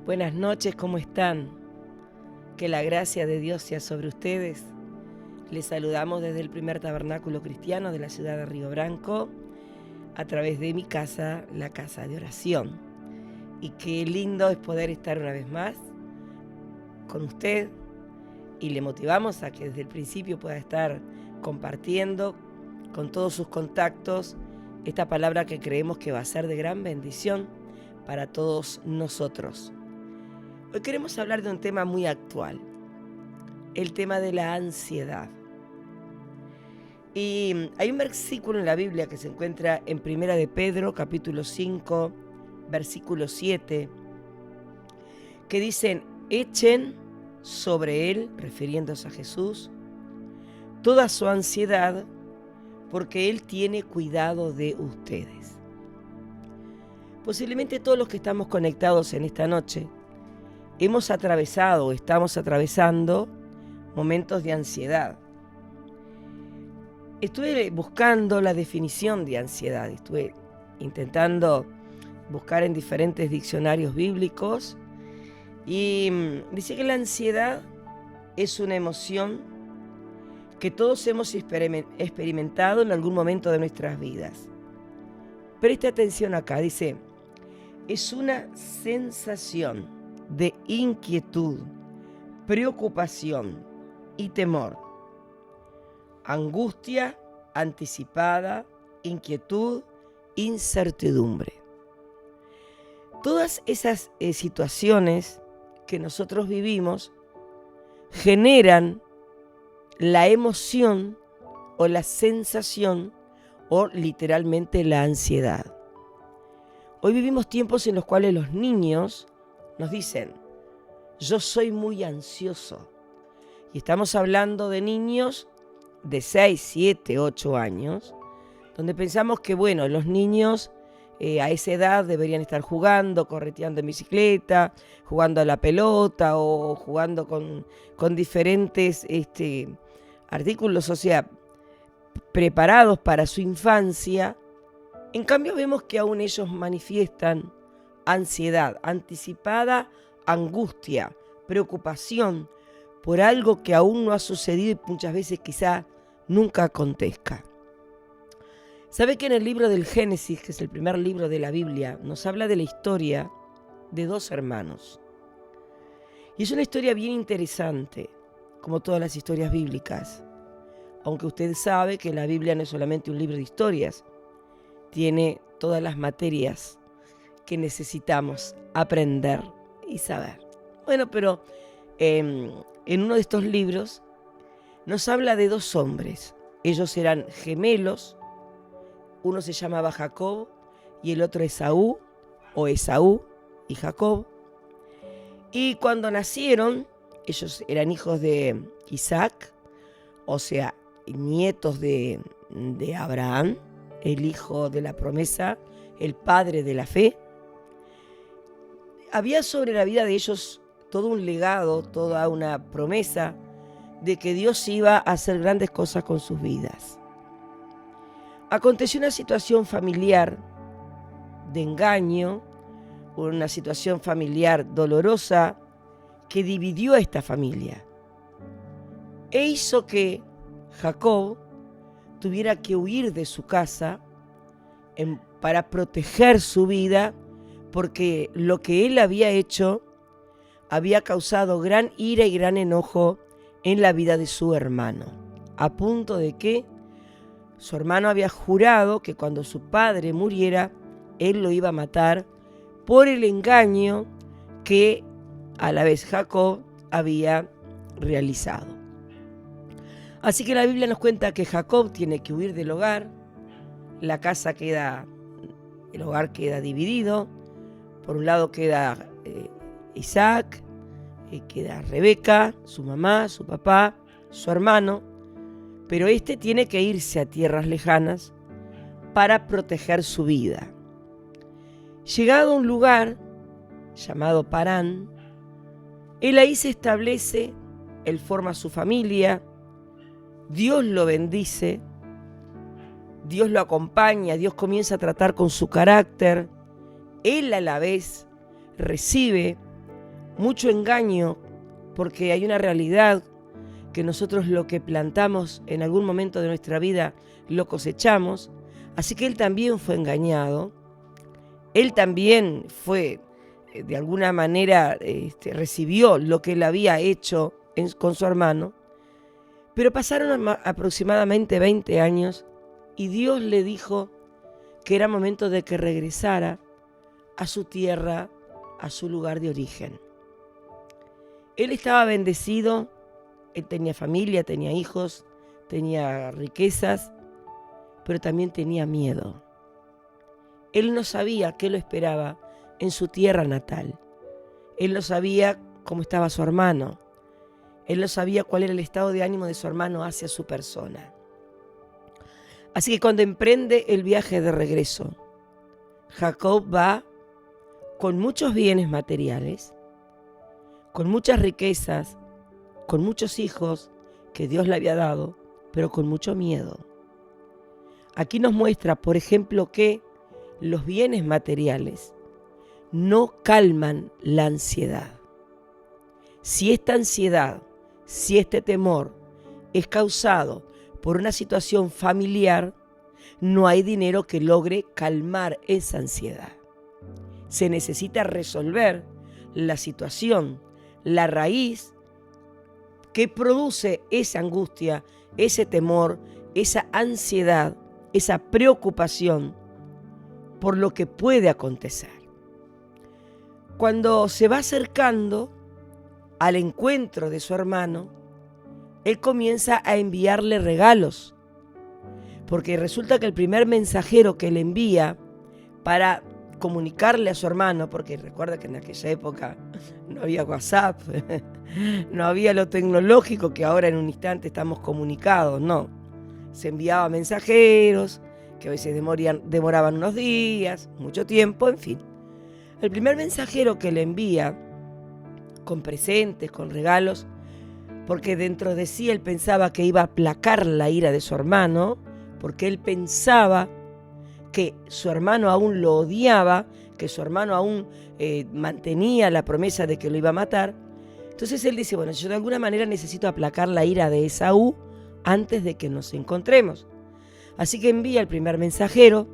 Buenas noches, ¿cómo están? Que la gracia de Dios sea sobre ustedes. Les saludamos desde el primer tabernáculo cristiano de la ciudad de Río Branco, a través de mi casa, la casa de oración. Y qué lindo es poder estar una vez más con usted, y le motivamos a que desde el principio pueda estar compartiendo con todos sus contactos esta palabra que creemos que va a ser de gran bendición para todos nosotros. Hoy queremos hablar de un tema muy actual, el tema de la ansiedad. Y hay un versículo en la Biblia que se encuentra en Primera de Pedro, capítulo 5, versículo 7, que dicen: echen sobre él, refiriéndose a Jesús, toda su ansiedad, porque él tiene cuidado de ustedes. Posiblemente todos los que estamos conectados en esta noche hemos atravesado o estamos atravesando momentos de ansiedad. Estuve buscando la definición de ansiedad, estuve intentando buscar en diferentes diccionarios bíblicos y dice que la ansiedad es una emoción que todos hemos experimentado en algún momento de nuestras vidas. Preste atención acá, dice: es una sensación de inquietud, preocupación y temor, angustia anticipada, inquietud, incertidumbre. Todas esas situaciones que nosotros vivimos generan la emoción o la sensación o literalmente la ansiedad. Hoy vivimos tiempos en los cuales los niños nos dicen: yo soy muy ansioso. Y estamos hablando de niños de 6, 7, 8 años, donde pensamos que, bueno, los niños a esa edad deberían estar jugando, correteando en bicicleta, jugando a la pelota o jugando con diferentes artículos, o sea, preparados para su infancia. En cambio vemos que aún ellos manifiestan ansiedad anticipada, angustia, preocupación por algo que aún no ha sucedido y muchas veces quizá nunca acontezca. ¿Sabe que en el libro del Génesis, que es el primer libro de la Biblia, nos habla de la historia de dos hermanos? Y es una historia bien interesante, como todas las historias bíblicas. Aunque usted sabe que la Biblia no es solamente un libro de historias, tiene todas las materias que necesitamos aprender y saber. Bueno, pero en uno de estos libros nos habla de dos hombres. Ellos eran gemelos. Uno se llamaba Jacob y el otro Esaú, o Esaú y Jacob. Y cuando nacieron, ellos eran hijos de Isaac, o sea, nietos de Abraham, el hijo de la promesa, el padre de la fe. Había sobre la vida de ellos todo un legado, toda una promesa de que Dios iba a hacer grandes cosas con sus vidas. Aconteció una situación familiar de engaño, una situación familiar dolorosa que dividió a esta familia e hizo que Jacob tuviera que huir de su casa para proteger su vida, porque lo que él había hecho había causado gran ira y gran enojo en la vida de su hermano, a punto de que su hermano había jurado que cuando su padre muriera, él lo iba a matar por el engaño que a la vez Jacob había realizado. Así que la Biblia nos cuenta que Jacob tiene que huir del hogar, el hogar queda dividido. Por un lado queda Isaac, queda Rebeca, su mamá, su papá, su hermano, pero tiene que irse a tierras lejanas para proteger su vida. Llegado a un lugar llamado Parán, él ahí se establece, él forma su familia, Dios lo bendice, Dios lo acompaña, Dios comienza a tratar con su carácter, él a la vez recibe mucho engaño, porque hay una realidad que nosotros lo que plantamos en algún momento de nuestra vida lo cosechamos. Así que él también fue engañado, él también fue, de alguna manera, recibió lo que él había hecho con su hermano, pero pasaron aproximadamente 20 años y Dios le dijo que era momento de que regresara a su tierra, a su lugar de origen. Él estaba bendecido, él tenía familia, tenía hijos, tenía riquezas, pero también tenía miedo. Él no sabía qué lo esperaba en su tierra natal. Él no sabía cómo estaba su hermano. Él no sabía cuál era el estado de ánimo de su hermano hacia su persona. Así que cuando emprende el viaje de regreso, Jacob va con muchos bienes materiales, con muchas riquezas, con muchos hijos que Dios le había dado, pero con mucho miedo. Aquí nos muestra, por ejemplo, que los bienes materiales no calman la ansiedad. Si esta ansiedad, si este temor es causado por una situación familiar, no hay dinero que logre calmar esa ansiedad. Se necesita resolver la situación, la raíz que produce esa angustia, ese temor, esa ansiedad, esa preocupación por lo que puede acontecer. Cuando se va acercando al encuentro de su hermano, él comienza a enviarle regalos, porque resulta que el primer mensajero que le envía para comunicarle a su hermano, porque recuerda que en aquella época no había WhatsApp, no había lo tecnológico que ahora en un instante estamos comunicados, no. Se enviaba mensajeros que a veces demoraban unos días, mucho tiempo, en fin. El primer mensajero que le envía con presentes, con regalos, porque dentro de sí él pensaba que iba a aplacar la ira de su hermano, porque él pensaba que su hermano aún lo odiaba, que su hermano aún mantenía la promesa de que lo iba a matar. Entonces él dice, bueno, yo de alguna manera necesito aplacar la ira de Esaú antes de que nos encontremos. Así que envía el primer mensajero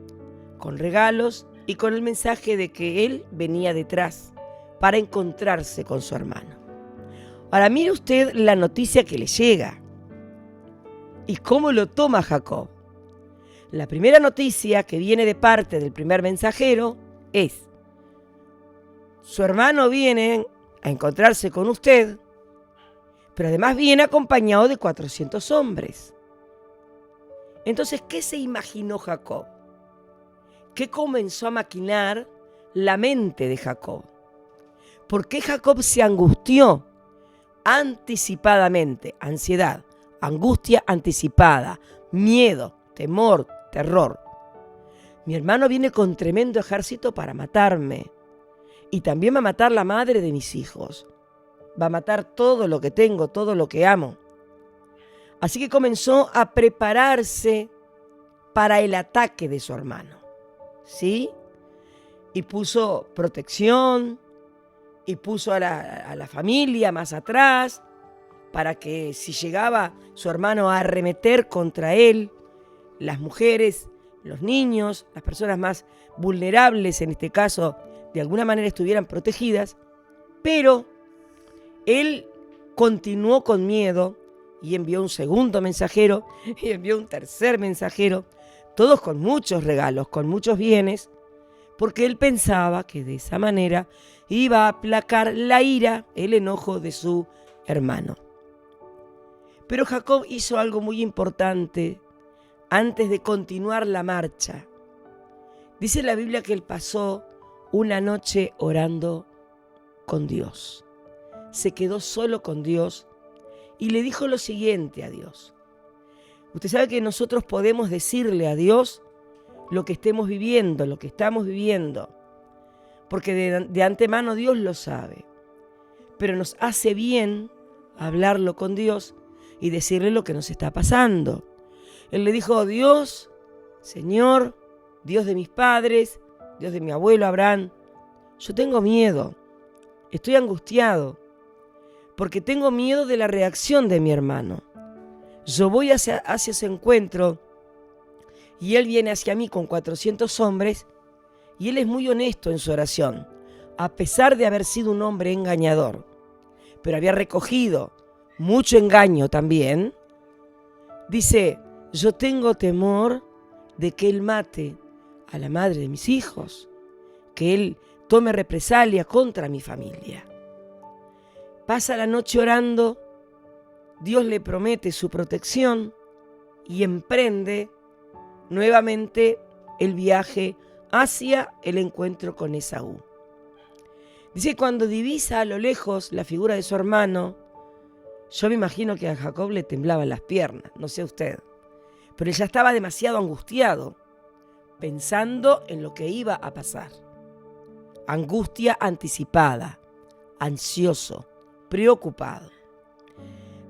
con regalos y con el mensaje de que él venía detrás para encontrarse con su hermano. Ahora mire usted la noticia que le llega y cómo lo toma Jacob. La primera noticia que viene de parte del primer mensajero es: su hermano viene a encontrarse con usted, pero además viene acompañado de 400 hombres. Entonces, ¿qué se imaginó Jacob? ¿Qué comenzó a maquinar la mente de Jacob? ¿Por qué Jacob se angustió anticipadamente? Ansiedad, angustia anticipada, miedo, temor, terror. Mi hermano viene con tremendo ejército para matarme. Y también va a matar la madre de mis hijos. Va a matar todo lo que tengo, todo lo que amo. Así que comenzó a prepararse para el ataque de su hermano. ¿Sí? Y puso protección, y puso a la familia más atrás, para que si llegaba su hermano a arremeter contra él, las mujeres, los niños, las personas más vulnerables, en este caso, de alguna manera estuvieran protegidas. Pero él continuó con miedo y envió un segundo mensajero y envió un tercer mensajero, todos con muchos regalos, con muchos bienes, porque él pensaba que de esa manera iba a aplacar la ira, el enojo de su hermano. Pero Jacob hizo algo muy importante antes de continuar la marcha. Dice la Biblia que él pasó una noche orando con Dios. Se quedó solo con Dios y le dijo lo siguiente a Dios. Usted sabe que nosotros podemos decirle a Dios lo que estemos viviendo, lo que estamos viviendo, porque de antemano Dios lo sabe. Pero nos hace bien hablarlo con Dios y decirle lo que nos está pasando. Él le dijo: Dios, Señor, Dios de mis padres, Dios de mi abuelo Abraham, yo tengo miedo. estoy angustiado, porque tengo miedo de la reacción de mi hermano. Yo voy hacia ese encuentro y él viene hacia mí con 400 hombres y él es muy honesto en su oración, a pesar de haber sido un hombre engañador, pero había recogido mucho engaño también. Dice, yo tengo temor de que él mate a la madre de mis hijos, que él tome represalia contra mi familia. Pasa la noche orando, Dios le promete su protección y emprende nuevamente el viaje hacia el encuentro con Esaú. Dice, cuando divisa a lo lejos la figura de su hermano, yo me imagino que a Jacob le temblaban las piernas, no sé usted, pero él ya estaba demasiado angustiado, pensando en lo que iba a pasar. Angustia anticipada, ansioso, preocupado.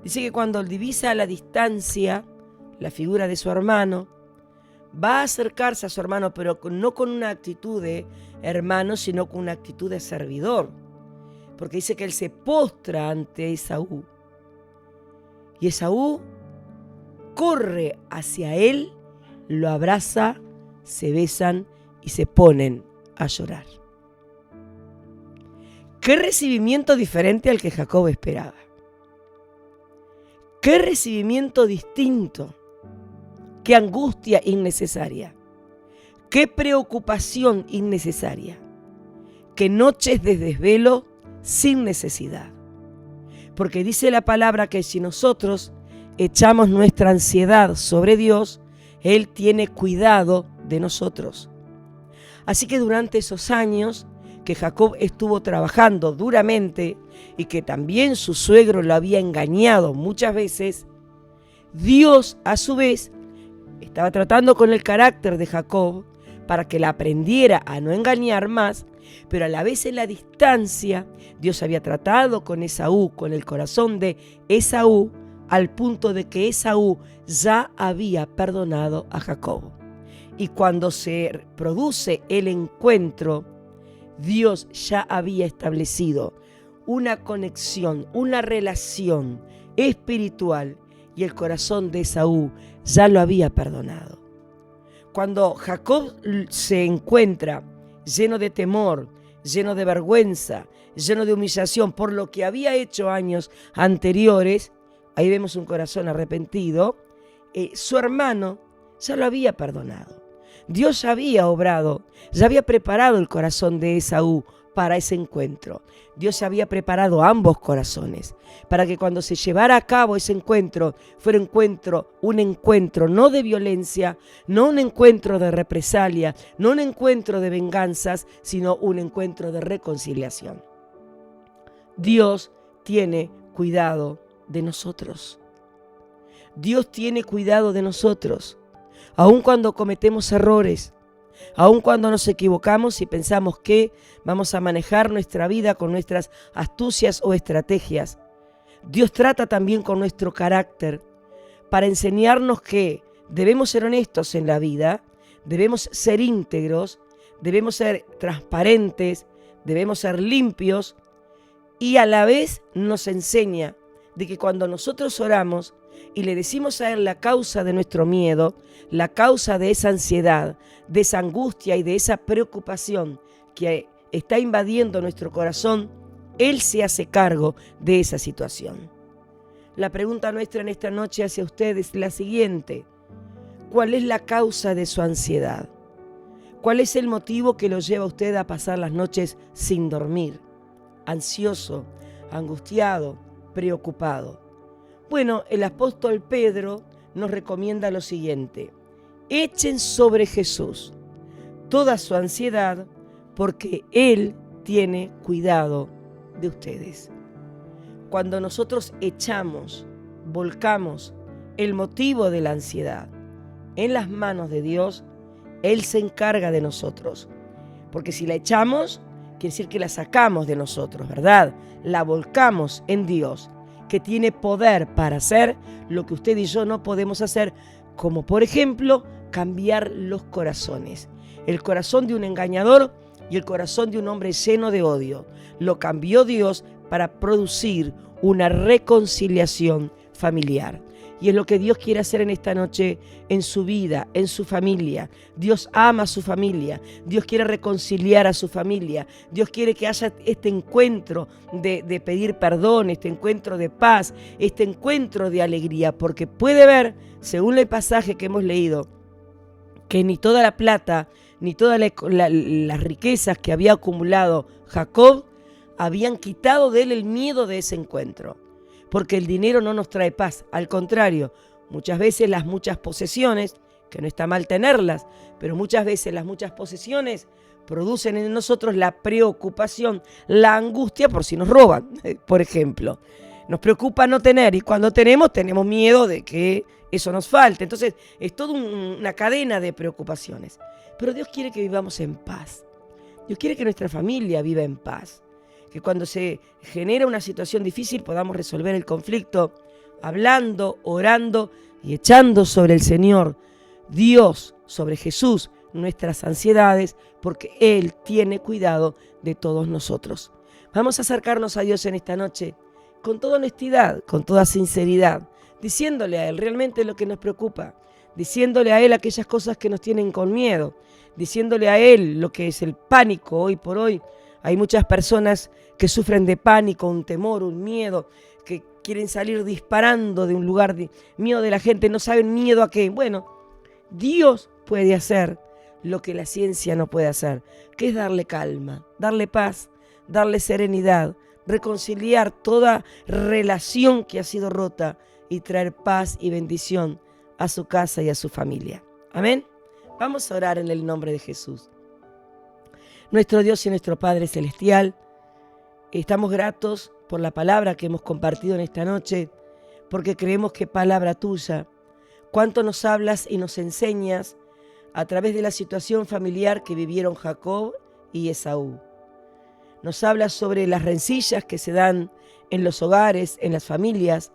Dice que cuando divisa a la distancia la figura de su hermano, va a acercarse a su hermano, pero no con una actitud de hermano, sino con una actitud de servidor. Porque dice que él se postra ante Esaú. Y Esaú corre hacia él, lo abraza, se besan y se ponen a llorar. Qué recibimiento diferente al que Jacob esperaba. Qué recibimiento distinto. Qué angustia innecesaria. Qué preocupación innecesaria. Qué noches de desvelo sin necesidad. Porque dice la palabra que si nosotros echamos nuestra ansiedad sobre Dios, Él tiene cuidado de nosotros. Así que durante esos años que Jacob estuvo trabajando duramente y que también su suegro lo había engañado muchas veces, Dios a su vez estaba tratando con el carácter de Jacob para que la aprendiera a no engañar más, pero a la vez en la distancia Dios había tratado con Esaú, con el corazón de Esaú, al punto de que Esaú ya había perdonado a Jacob. Y cuando se produce el encuentro, Dios ya había establecido una conexión, una relación espiritual, y el corazón de Esaú ya lo había perdonado. Cuando Jacob se encuentra lleno de temor, lleno de vergüenza, lleno de humillación por lo que había hecho años anteriores, ahí vemos un corazón arrepentido, su hermano ya lo había perdonado. Dios ya había obrado, ya había preparado el corazón de Esaú para ese encuentro. Dios había preparado ambos corazones para que cuando se llevara a cabo ese encuentro, fuera un encuentro no de violencia, no un encuentro de represalia, no un encuentro de venganzas, sino un encuentro de reconciliación. Dios tiene cuidado de nosotros. Dios tiene cuidado de nosotros. Aun cuando cometemos errores, aun cuando nos equivocamos y pensamos que vamos a manejar nuestra vida con nuestras astucias o estrategias, Dios trata también con nuestro carácter para enseñarnos que debemos ser honestos en la vida, debemos ser íntegros, debemos ser transparentes, debemos ser limpios, y a la vez nos enseña de que cuando nosotros oramos y le decimos a Él la causa de nuestro miedo, la causa de esa ansiedad, de esa angustia y de esa preocupación que está invadiendo nuestro corazón, Él se hace cargo de esa situación. La pregunta nuestra en esta noche hacia ustedes es la siguiente: ¿cuál es la causa de su ansiedad? ¿Cuál es el motivo que lo lleva a usted a pasar las noches sin dormir, ansioso, angustiado, preocupado? Bueno, el apóstol Pedro nos recomienda lo siguiente: echen sobre Jesús toda su ansiedad, porque Él tiene cuidado de ustedes. Cuando nosotros volcamos el motivo de la ansiedad en las manos de Dios, Él se encarga de nosotros. Porque si la echamos, quiere decir que la sacamos de nosotros, ¿verdad? La volcamos en Dios, que tiene poder para hacer lo que usted y yo no podemos hacer, como por ejemplo cambiar los corazones. El corazón de un engañador y el corazón de un hombre lleno de odio. Lo cambió Dios para producir una reconciliación familiar. Y es lo que Dios quiere hacer en esta noche en su vida, en su familia. Dios ama a su familia. Dios quiere reconciliar a su familia. Dios quiere que haya este encuentro de pedir perdón, este encuentro de paz, este encuentro de alegría. Porque puede ver, según el pasaje que hemos leído, que ni toda la plata, ni todas las riquezas que había acumulado Jacob habían quitado de él el miedo de ese encuentro. Porque el dinero no nos trae paz, al contrario, muchas veces las muchas posesiones, que no está mal tenerlas, pero muchas veces las muchas posesiones producen en nosotros la preocupación, la angustia por si nos roban, por ejemplo. Nos preocupa no tener y cuando tenemos miedo de que eso nos falte. Entonces es toda una cadena de preocupaciones. Pero Dios quiere que vivamos en paz. Dios quiere que nuestra familia viva en paz. Que cuando se genera una situación difícil podamos resolver el conflicto hablando, orando y echando sobre el Señor Dios, sobre Jesús, nuestras ansiedades, porque Él tiene cuidado de todos nosotros. Vamos a acercarnos a Dios en esta noche con toda honestidad, con toda sinceridad, diciéndole a Él realmente lo que nos preocupa, diciéndole a Él aquellas cosas que nos tienen con miedo, diciéndole a Él lo que es el pánico hoy por hoy. Hay muchas personas que sufren de pánico, un temor, un miedo, que quieren salir disparando de un lugar de miedo de la gente, no saben miedo a qué. Bueno, Dios puede hacer lo que la ciencia no puede hacer, que es darle calma, darle paz, darle serenidad, reconciliar toda relación que ha sido rota y traer paz y bendición a su casa y a su familia. Amén. Vamos a orar en el nombre de Jesús. Nuestro Dios y nuestro Padre Celestial, estamos gratos por la palabra que hemos compartido en esta noche, porque creemos que palabra tuya, cuánto nos hablas y nos enseñas a través de la situación familiar que vivieron Jacob y Esaú. Nos hablas sobre las rencillas que se dan en los hogares, en las familias,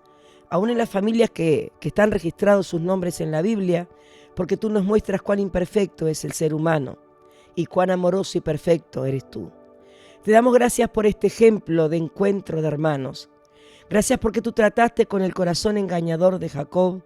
aún en las familias que están registrados sus nombres en la Biblia, porque tú nos muestras cuán imperfecto es el ser humano y cuán amoroso y perfecto eres tú. Te damos gracias por este ejemplo de encuentro de hermanos. Gracias porque tú trataste con el corazón engañador de Jacob,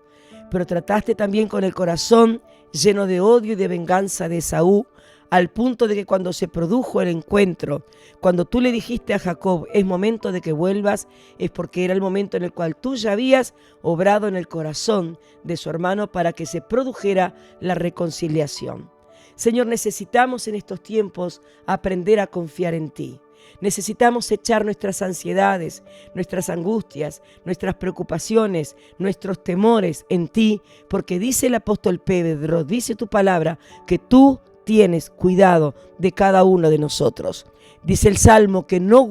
pero trataste también con el corazón lleno de odio y de venganza de Esaú, al punto de que cuando se produjo el encuentro, cuando tú le dijiste a Jacob, es momento de que vuelvas, es porque era el momento en el cual tú ya habías obrado en el corazón de su hermano para que se produjera la reconciliación. Señor, necesitamos en estos tiempos aprender a confiar en ti. Necesitamos echar nuestras ansiedades, nuestras angustias, nuestras preocupaciones, nuestros temores en ti, porque dice el apóstol Pedro, dice tu palabra, que tú tienes cuidado de cada uno de nosotros. Dice el Salmo que no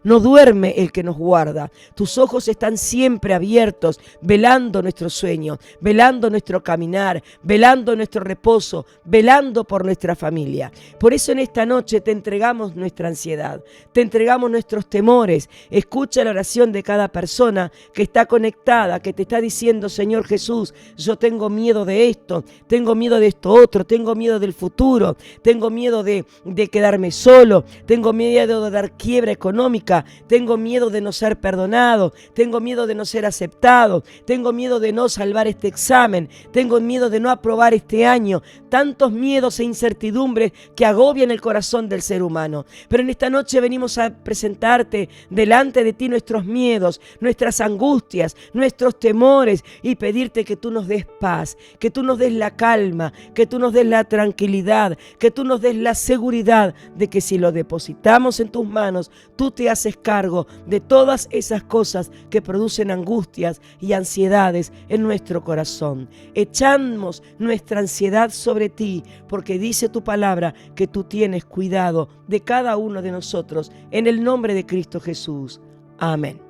duerme el que nos guarda. Tus ojos están siempre abiertos, velando nuestro sueño, velando nuestro caminar, velando nuestro reposo, velando por nuestra familia. Por eso en esta noche te entregamos nuestra ansiedad, te entregamos nuestros temores. Escucha la oración de cada persona que está conectada, que te está diciendo, Señor Jesús, yo tengo miedo de esto, tengo miedo de esto otro, tengo miedo del futuro, tengo miedo de quedarme solo, tengo miedo de dar quiebra económica, tengo miedo de no ser perdonado, tengo miedo de no ser aceptado, tengo miedo de no salvar este examen, tengo miedo de no aprobar este año. Tantos miedos e incertidumbres que agobian el corazón del ser humano. Pero en esta noche venimos a presentarte delante de ti nuestros miedos, nuestras angustias, nuestros temores y pedirte que tú nos des paz, que tú nos des la calma, que tú nos des la tranquilidad, que tú nos des la seguridad de que si lo depositamos en tus manos, tú te haces cargo de todas esas cosas que producen angustias y ansiedades en nuestro corazón. Echamos nuestra ansiedad sobre ti, porque dice tu palabra que tú tienes cuidado de cada uno de nosotros, en el nombre de Cristo Jesús. Amén.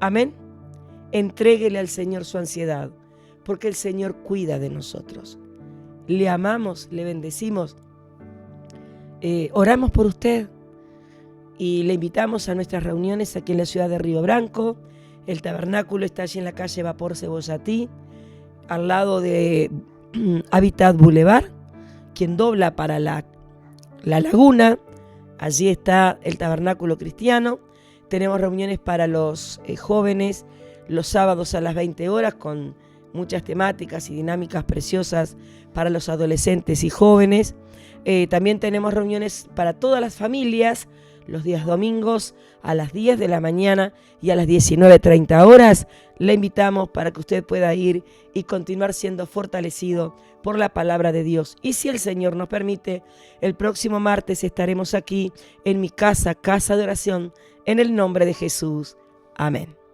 Amén. Entréguele al Señor su ansiedad, porque el Señor cuida de nosotros. Le amamos, le bendecimos. Oramos por usted y le invitamos a nuestras reuniones aquí en la ciudad de Río Branco. El tabernáculo está allí en la calle Vapor Cebollatí, al lado de Habitat Boulevard, quien dobla para la La Laguna, allí está el Tabernáculo Cristiano. Tenemos reuniones para los jóvenes los sábados a las 20 horas con muchas temáticas y dinámicas preciosas para los adolescentes y jóvenes. También tenemos reuniones para todas las familias los días domingos a las 10 de la mañana y a las 19:30 horas. Le invitamos para que usted pueda ir y continuar siendo fortalecido por la palabra de Dios. Y si el Señor nos permite, el próximo martes estaremos aquí en mi casa, casa de oración, en el nombre de Jesús. Amén.